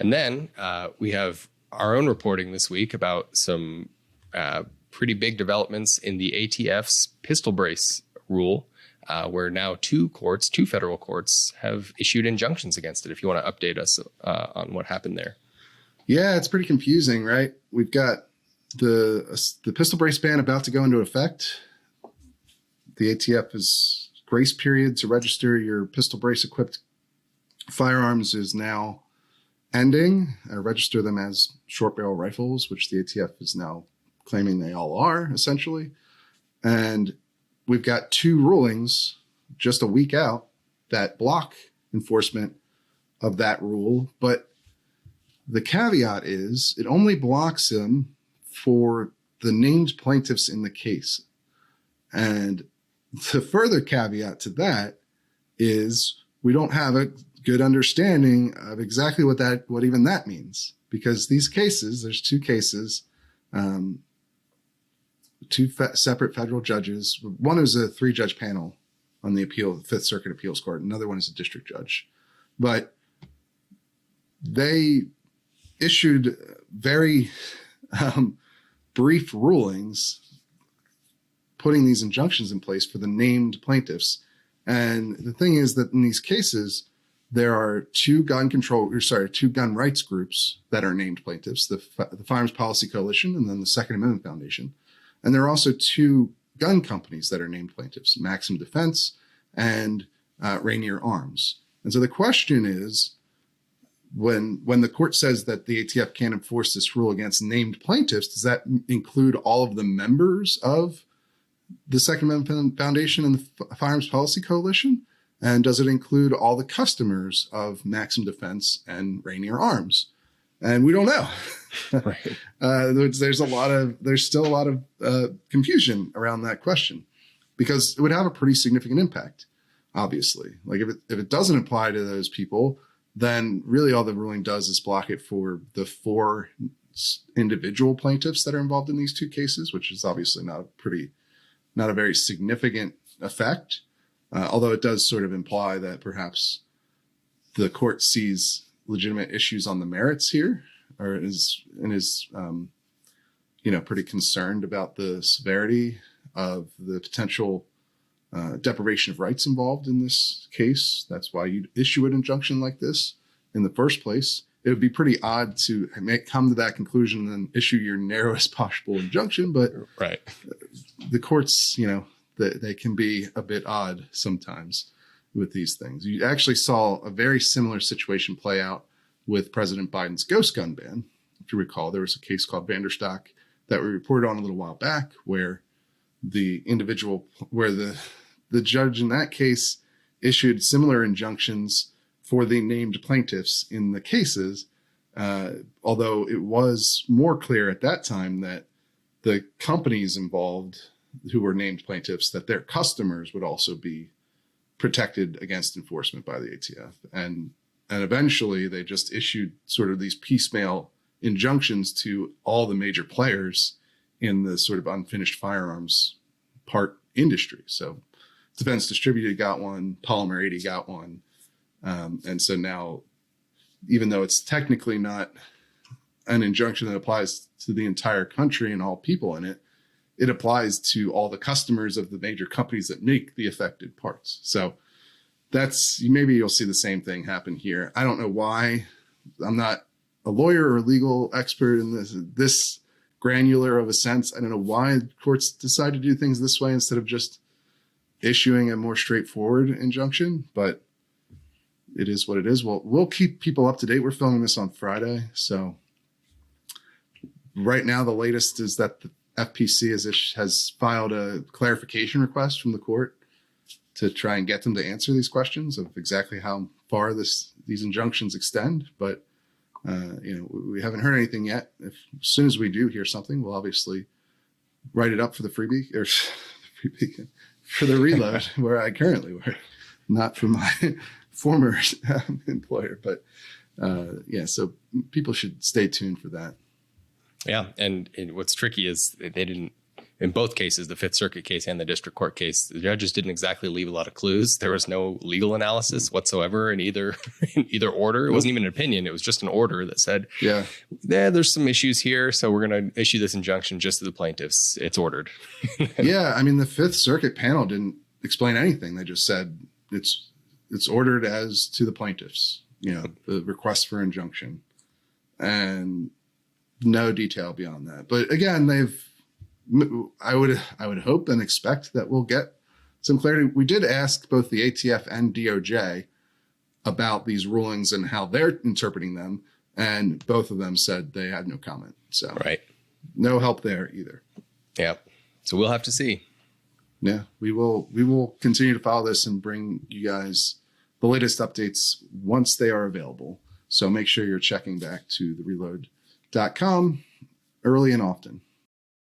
And then we have our own reporting this week about some pretty big developments in the ATF's pistol brace rule, where now two federal courts have issued injunctions against it. If you want to update us on what happened there. Yeah, it's pretty confusing, right? We've got the pistol brace ban about to go into effect. The ATF is grace period to register your pistol brace equipped firearms is now ending. Register them as short barrel rifles, which the ATF is now claiming they all are, essentially. And we've got two rulings just a week out that block enforcement of that rule. But the caveat is it only blocks them for the named plaintiffs in the case. And the further caveat to that is we don't have a good understanding of exactly what even that means, because these cases, there's two cases, separate federal judges. One is a 3-judge panel on the Fifth Circuit Appeals Court. Another one is a district judge, but they issued very brief rulings putting these injunctions in place for the named plaintiffs. And the thing is that in these cases, there are two gun rights groups that are named plaintiffs, the Firearms Policy Coalition and then the Second Amendment Foundation. And there are also two gun companies that are named plaintiffs, Maxim Defense and Rainier Arms. And so the question is, when the court says that the ATF can't enforce this rule against named plaintiffs, does that include all of the members of the Second Amendment Foundation and the Firearms Policy Coalition? And does it include all the customers of Maxim Defense and Rainier Arms? And we don't know. Right. There's still a lot of confusion around that question, because it would have a pretty significant impact, obviously. Like if it doesn't apply to those people, then really all the ruling does is block it for the 4 individual plaintiffs that are involved in these two cases, which is obviously not a very significant effect. Although it does sort of imply that perhaps the court sees legitimate issues on the merits here, or is pretty concerned about the severity of the potential deprivation of rights involved in this case. That's why you'd issue an injunction like this in the first place. It would be pretty odd to come to that conclusion and then issue your narrowest possible injunction. But right. The courts, they can be a bit odd sometimes with these things. You actually saw a very similar situation play out with President Biden's ghost gun ban. If you recall, there was a case called Vanderstock that we reported on a little while back, where the judge in that case issued similar injunctions for the named plaintiffs in the cases, although it was more clear at that time that the companies involved who were named plaintiffs, that their customers would also be protected against enforcement by the ATF. And eventually they just issued sort of these piecemeal injunctions to all the major players in the sort of unfinished firearms part industry. So Defense Distributed got one, Polymer 80 got one. And so now, even though it's technically not an injunction that applies to the entire country and all people in it, it applies to all the customers of the major companies that make the affected parts. So maybe you'll see the same thing happen here. I don't know why. I'm not a lawyer or a legal expert in this granular of a sense. I don't know why courts decide to do things this way instead of just issuing a more straightforward injunction, but it is what it is. We'll keep people up to date. We're filming this on Friday. So right now, the latest is that the FPC has filed a clarification request from the court to try and get them to answer these questions of exactly how far these injunctions extend. But we haven't heard anything yet. As soon as we do hear something, we'll obviously write it up for the freebie or for the reload where I currently work, not for my former employer. But so people should stay tuned for that. Yeah, and what's tricky is they in both cases, the Fifth Circuit case and the district court case, the judges didn't exactly leave a lot of clues. There was no legal analysis whatsoever in either order. It wasn't even an opinion. It was just an order that said, yeah, there's some issues here, so we're going to issue this injunction just to the plaintiffs. It's ordered. Yeah, I mean, the Fifth Circuit panel didn't explain anything. They just said it's ordered as to the plaintiffs, the request for injunction, and no detail beyond that. But again, I would hope and expect that we'll get some clarity. We did ask both the ATF and DOJ about these rulings and how they're interpreting them, and both of them said they had no comment. So no help there either. Yeah. So we'll have to see. Yeah, we will continue to follow this and bring you guys the latest updates once they are available. So make sure you're checking back to thereload.com early and often.